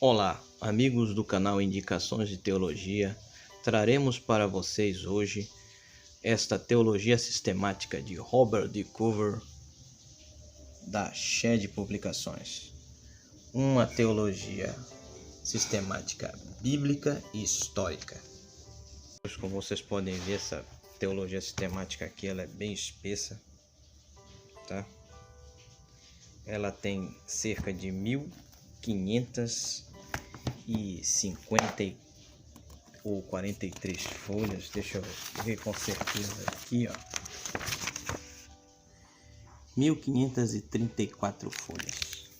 Olá, amigos do canal Indicações de Teologia. Traremos para vocês hoje esta teologia sistemática de Robert D. Cover, da Shed Publicações. Uma teologia sistemática bíblica e histórica. Como vocês podem ver, essa teologia sistemática aqui ela é bem espessa, tá? Ela tem cerca de 1550 ou 43 folhas. Deixa eu ver com certeza aqui, ó. 1534 folhas.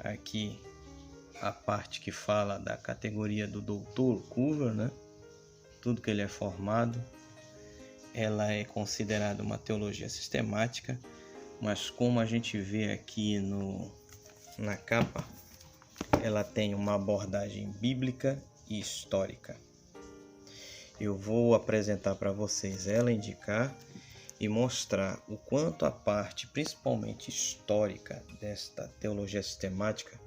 Aqui a parte que fala da categoria do Dr. Cover, né? Tudo que ele é formado. Ela é considerada uma teologia sistemática, mas como a gente vê aqui na capa, ela tem uma abordagem bíblica e histórica. Eu vou apresentar para vocês ela, indicar e mostrar o quanto a parte, principalmente histórica, desta teologia sistemática,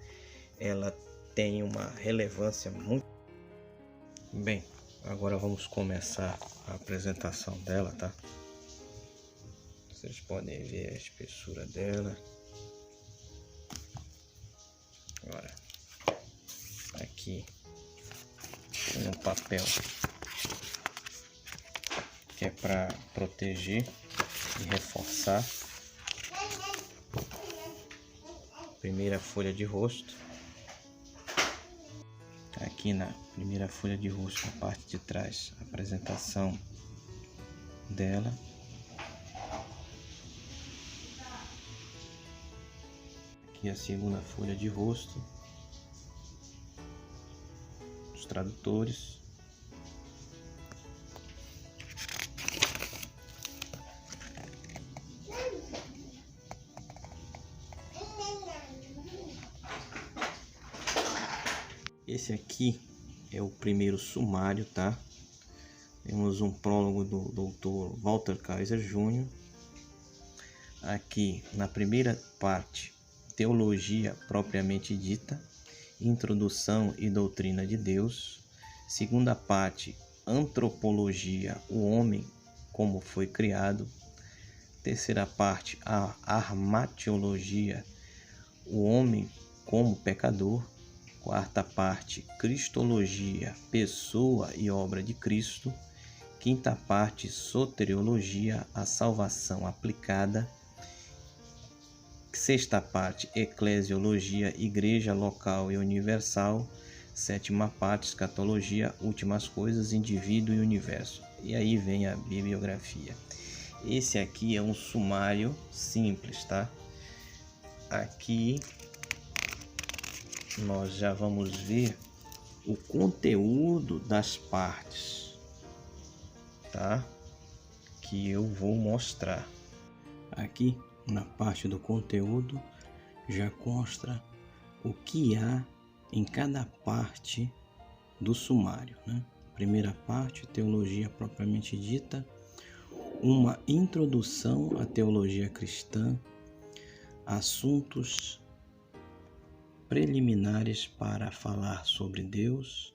ela tem uma relevância muito... Bem, agora vamos começar a apresentação dela, tá? Vocês podem ver a espessura dela. Agora, aqui tem um papel que é para proteger e reforçar. Primeira folha de rosto. Aqui na primeira folha de rosto, na parte de trás, a apresentação dela. Aqui a segunda folha de rosto, os tradutores. Esse aqui é o primeiro sumário, tá? Temos um prólogo do Dr. Walter Kaiser Jr. Aqui na primeira parte, teologia propriamente dita, introdução e doutrina de Deus. Segunda parte, antropologia, o homem como foi criado. Terceira parte, a armatiologia, o homem como pecador. Quarta parte, cristologia, pessoa e obra de Cristo. Quinta parte, soteriologia, a salvação aplicada. Sexta parte, eclesiologia, igreja local e universal. Sétima parte, escatologia, últimas coisas, indivíduo e universo. E aí vem a bibliografia. Esse aqui é um sumário simples, tá? Aqui nós já vamos ver o conteúdo das partes, tá? Que eu vou mostrar. Aqui na parte do conteúdo já consta o que há em cada parte do sumário, né? Primeira parte, teologia propriamente dita, uma introdução à teologia cristã, assuntos preliminares para falar sobre Deus,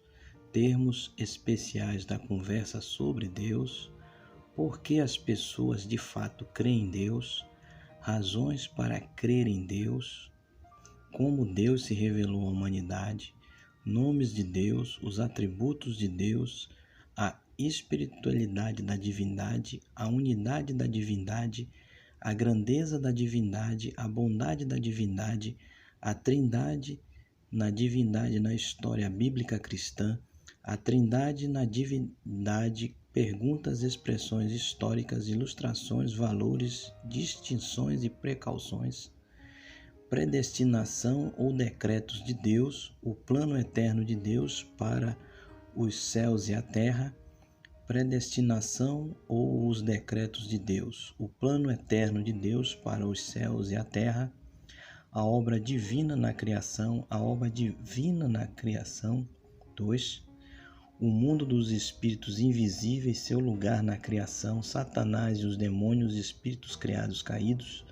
termos especiais da conversa sobre Deus, por que as pessoas de fato creem em Deus, razões para crer em Deus, como Deus se revelou à humanidade, nomes de Deus, os atributos de Deus, a espiritualidade da divindade, a unidade da divindade, a grandeza da divindade, a bondade da divindade, a trindade na divindade na história bíblica cristã, a trindade na divindade, perguntas, expressões históricas, ilustrações, valores, distinções e precauções, predestinação ou decretos de Deus, o plano eterno de Deus para os céus e a terra, predestinação ou os decretos de Deus, o plano eterno de Deus para os céus e a terra, a obra divina na criação, a obra divina na criação. 2. O mundo dos espíritos invisíveis, seu lugar na criação, Satanás e os demônios, espíritos criados caídos,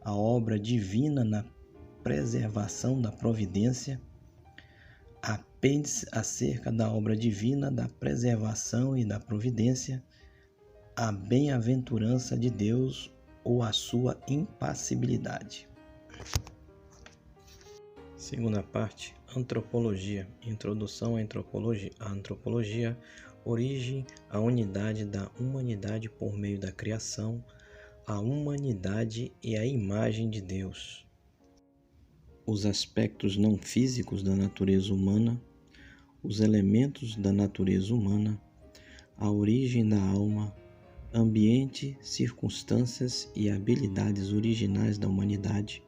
a obra divina na preservação da providência, apêndice acerca da obra divina da preservação e da providência, a bem-aventurança de Deus ou a sua impassibilidade. Segunda parte, antropologia, introdução à antropologia, origem, a unidade da humanidade por meio da criação, a humanidade e a imagem de Deus. Os aspectos não físicos da natureza humana, os elementos da natureza humana, a origem da alma, ambiente, circunstâncias e habilidades originais da humanidade,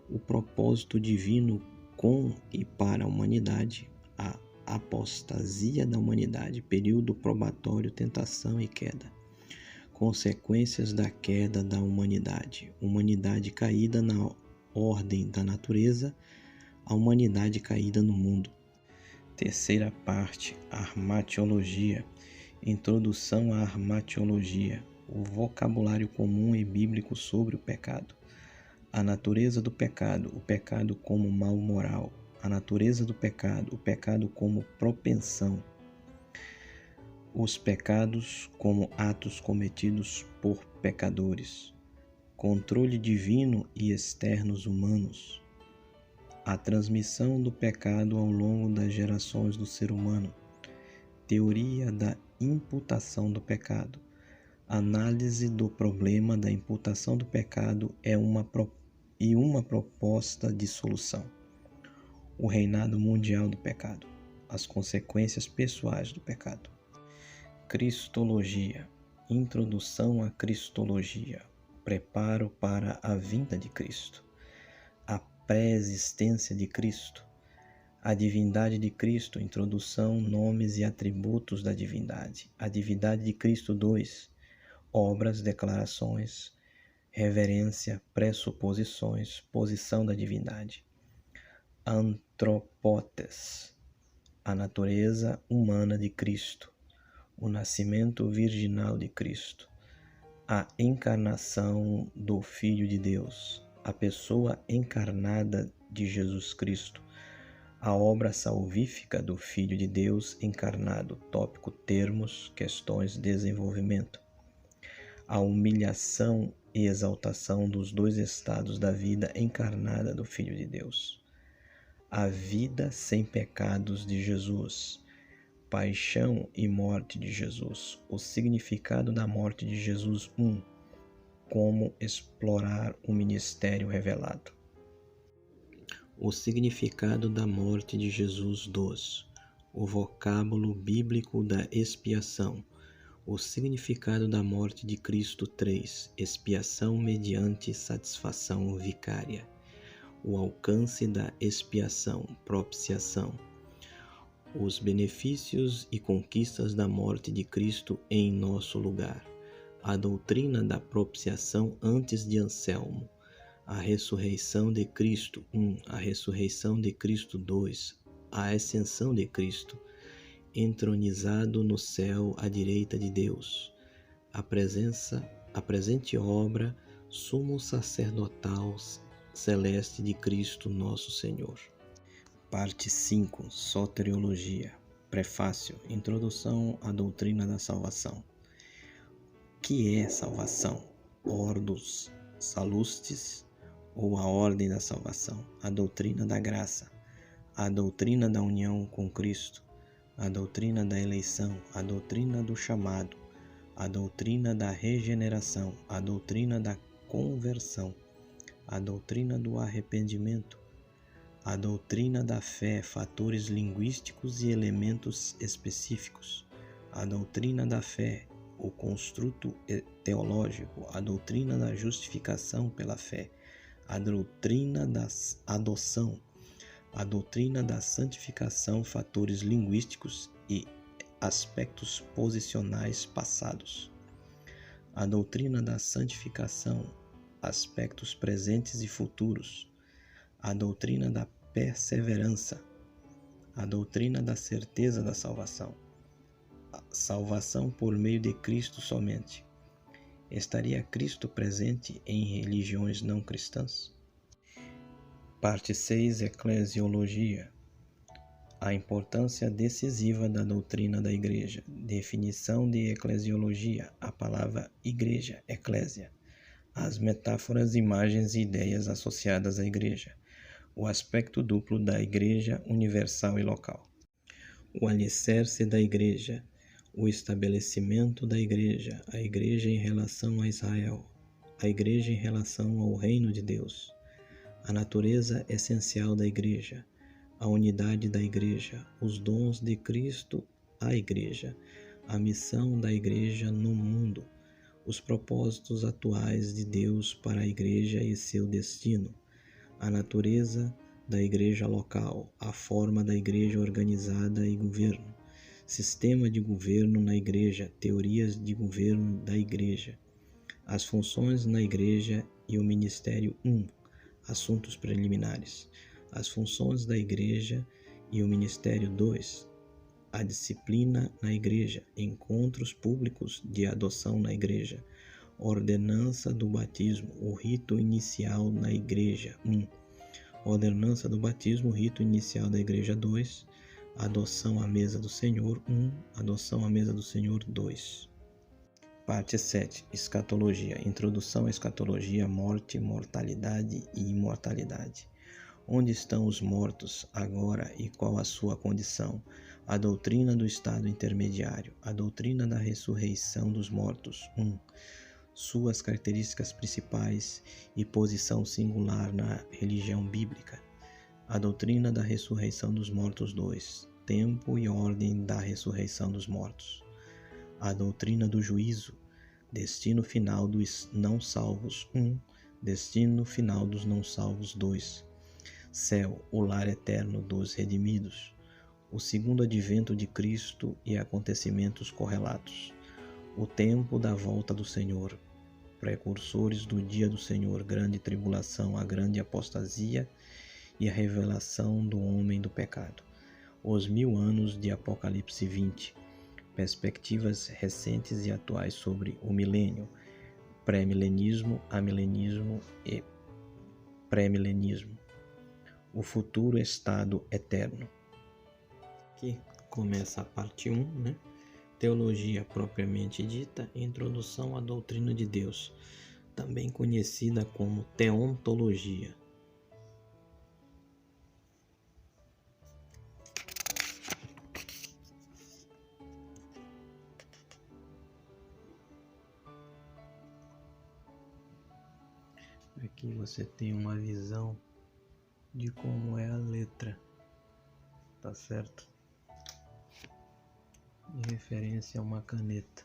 o propósito divino com e para a humanidade, a apostasia da humanidade, período probatório, tentação e queda, consequências da queda da humanidade, humanidade caída na ordem da natureza, a humanidade caída no mundo. Terceira parte, armatiologia, introdução à armatiologia, o vocabulário comum e bíblico sobre o pecado, a natureza do pecado, o pecado como mal moral, a natureza do pecado, o pecado como propensão, os pecados como atos cometidos por pecadores, controle divino e externos humanos, a transmissão do pecado ao longo das gerações do ser humano, teoria da imputação do pecado, análise do problema da imputação do pecado e uma proposta de solução, o reinado mundial do pecado, as consequências pessoais do pecado. Cristologia, introdução à Cristologia, preparo para a vinda de Cristo, a pré-existência de Cristo, a divindade de Cristo, introdução, nomes e atributos da divindade, a divindade de Cristo 2, obras, declarações, reverência, pressuposições, posição da divindade, antropotes, a natureza humana de Cristo, o nascimento virginal de Cristo, a encarnação do Filho de Deus, a pessoa encarnada de Jesus Cristo, a obra salvífica do Filho de Deus encarnado, tópico, termos, questões, desenvolvimento, a humilhação e exaltação dos dois estados da vida encarnada do Filho de Deus, a vida sem pecados de Jesus, paixão e morte de Jesus, o significado da morte de Jesus 1, como explorar o ministério revelado. O significado da morte de Jesus 2, o vocábulo bíblico da expiação, o significado da morte de Cristo 3, expiação mediante satisfação vicária, o alcance da expiação, propiciação, os benefícios e conquistas da morte de Cristo em nosso lugar, a doutrina da propiciação antes de Anselmo, a ressurreição de Cristo 1, a ressurreição de Cristo 2, a ascensão de Cristo, entronizado no céu à direita de Deus, a presente obra sumo sacerdotal celeste de Cristo nosso Senhor. Parte 5, Soteriologia, Prefácio, Introdução à doutrina da salvação. O que é salvação? Ordos salustis, ou a ordem da salvação, a doutrina da graça, a doutrina da união com Cristo, a doutrina da eleição, a doutrina do chamado, a doutrina da regeneração, a doutrina da conversão, a doutrina do arrependimento, a doutrina da fé, fatores linguísticos e elementos específicos, a doutrina da fé, o construto teológico, a doutrina da justificação pela fé, a doutrina da adoção, a doutrina da santificação, fatores linguísticos e aspectos posicionais passados, a doutrina da santificação, aspectos presentes e futuros, a doutrina da perseverança, a doutrina da certeza da salvação, a salvação por meio de Cristo somente, Estaria Cristo presente em religiões não cristãs? Parte 6. Eclesiologia. A importância decisiva da doutrina da Igreja. Definição de eclesiologia. A palavra igreja, eclésia. As metáforas, imagens e ideias associadas à Igreja. O aspecto duplo da Igreja universal e local. O alicerce da Igreja. O estabelecimento da Igreja. A Igreja em relação a Israel. A Igreja em relação ao reino de Deus. A natureza essencial da Igreja. A unidade da Igreja, os dons de Cristo à Igreja, a missão da Igreja no mundo, os propósitos atuais de Deus para a Igreja e seu destino, a natureza da Igreja local, a forma da Igreja organizada e governo, sistema de governo na Igreja, teorias de governo da Igreja, as funções na Igreja e o Ministério 1, assuntos preliminares. As funções da Igreja e o Ministério 2. A disciplina na Igreja, encontros públicos de adoção na Igreja, ordenança do batismo, o rito inicial na Igreja 1. Ordenança do batismo, o rito inicial da Igreja 2. Adoção à mesa do Senhor 1. Adoção à mesa do Senhor 2. Parte 7. Escatologia. Introdução à escatologia, morte, mortalidade e imortalidade. Onde estão os mortos agora e qual a sua condição? A doutrina do estado intermediário. A doutrina da ressurreição dos mortos. 1. Suas características principais e posição singular na religião bíblica. A doutrina da ressurreição dos mortos. 2. Tempo e ordem da ressurreição dos mortos. A doutrina do juízo. Destino final dos não salvos. 1. Destino final dos não salvos. 2. Céu, o lar eterno dos redimidos, o segundo advento de Cristo e acontecimentos correlatos, o tempo da volta do Senhor, precursores do dia do Senhor, grande tribulação, a grande apostasia e a revelação do homem do pecado, os 1000 anos de Apocalipse 20, perspectivas recentes e atuais sobre o milênio, pré-milenismo, amilenismo e pré-milenismo. O futuro estado eterno. Aqui começa a parte 1, né? Teologia propriamente dita, introdução à doutrina de Deus, também conhecida como teontologia. Aqui você tem uma visão de como é a letra, tá certo? Em referência a uma caneta.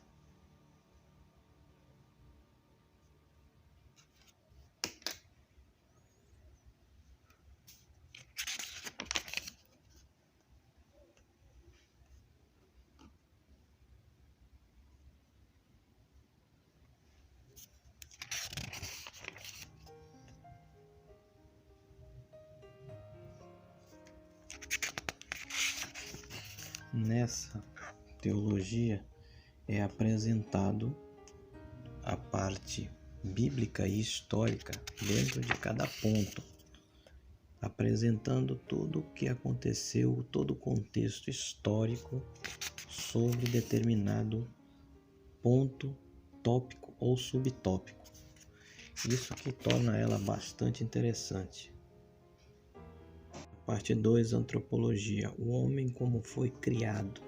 Nessa teologia é apresentado a parte bíblica e histórica dentro de cada ponto, apresentando tudo o que aconteceu, todo o contexto histórico sobre determinado ponto, tópico ou subtópico. Isso que torna ela bastante interessante. Parte 2, antropologia, o homem como foi criado.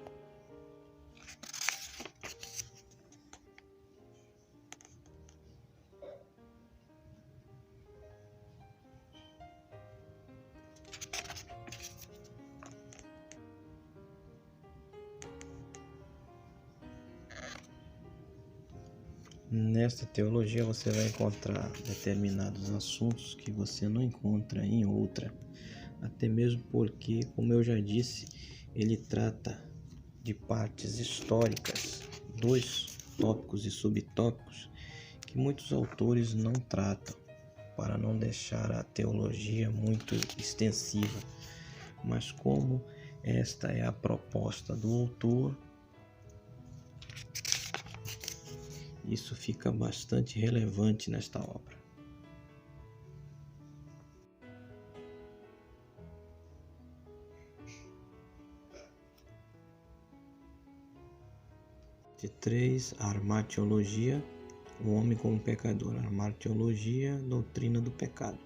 Nesta teologia você vai encontrar determinados assuntos que você não encontra em outra. Até mesmo porque, como eu já disse, ele trata de partes históricas, 2 tópicos e subtópicos que muitos autores não tratam, para não deixar a teologia muito extensiva. Mas como esta é a proposta do autor, Isso fica bastante relevante nesta obra. De 3, a armatiologia, o homem como pecador. Armatiologia, doutrina do pecado.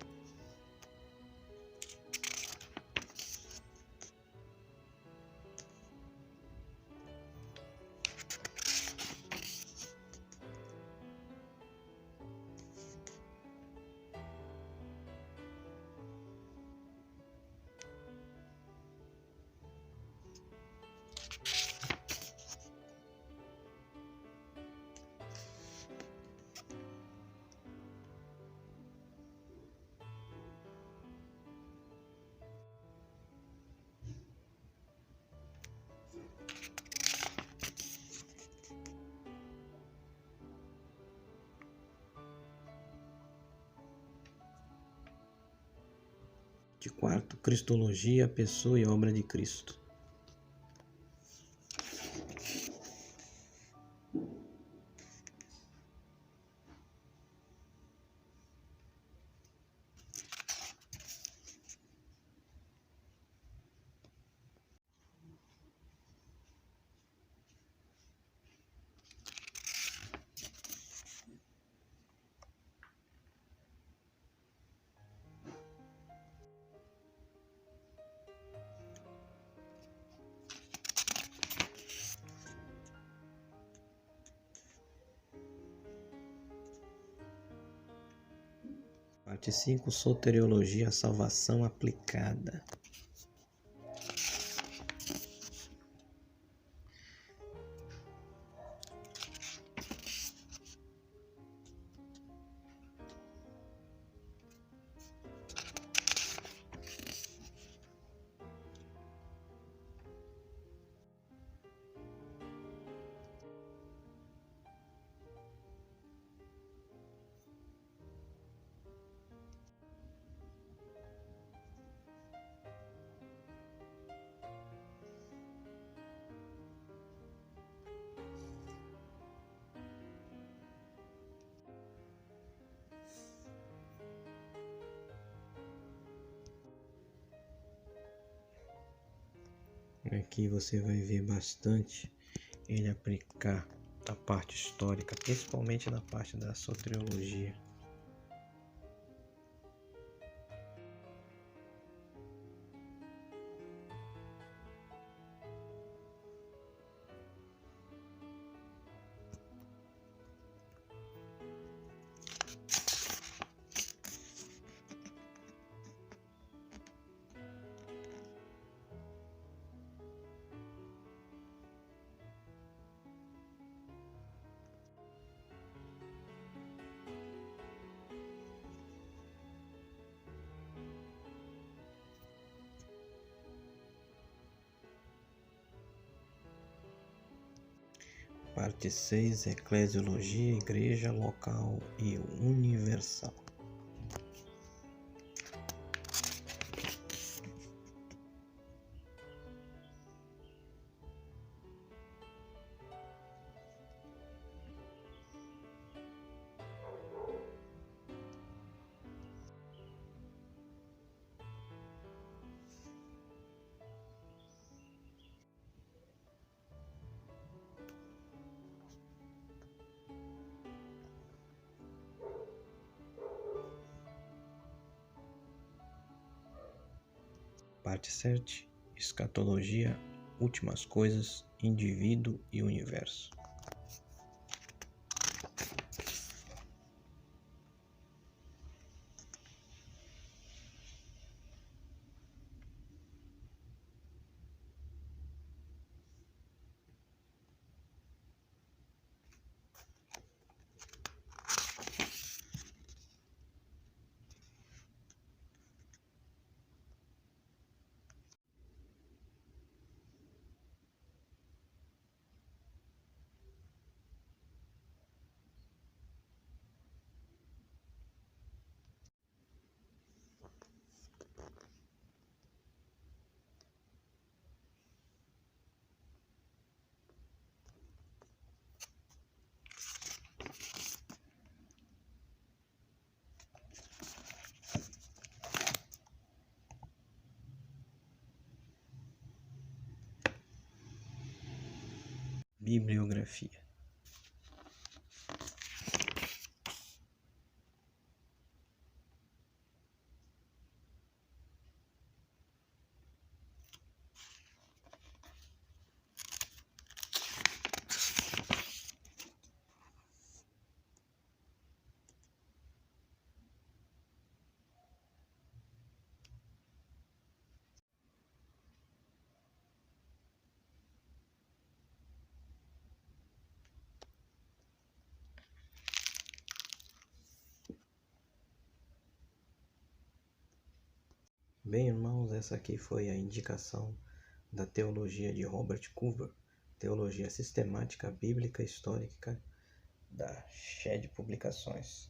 De 4, Cristologia, pessoa e obra de Cristo. Parte 5, soteriologia, salvação aplicada. Aqui você vai ver bastante ele aplicar a parte histórica, principalmente na parte da soteriologia. Parte 6, eclesiologia, igreja local e universal. Parte 7, escatologia, últimas coisas, indivíduo e universo. bibliografia. Bem, irmãos, essa aqui foi a indicação da teologia de Robert Cover, Teologia Sistemática Bíblica Histórica da Shed Publicações.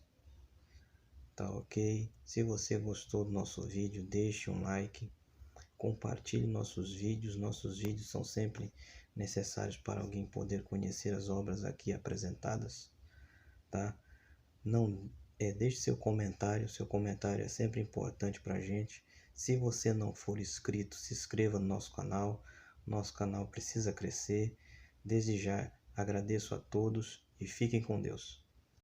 Tá ok? Se você gostou do nosso vídeo, deixe um like, compartilhe nossos vídeos. Nossos vídeos são sempre necessários para alguém poder conhecer as obras aqui apresentadas, tá? Não deixe seu comentário é sempre importante para a gente. Se você não for inscrito, se inscreva no nosso canal precisa crescer. Desde já agradeço a todos e fiquem com Deus.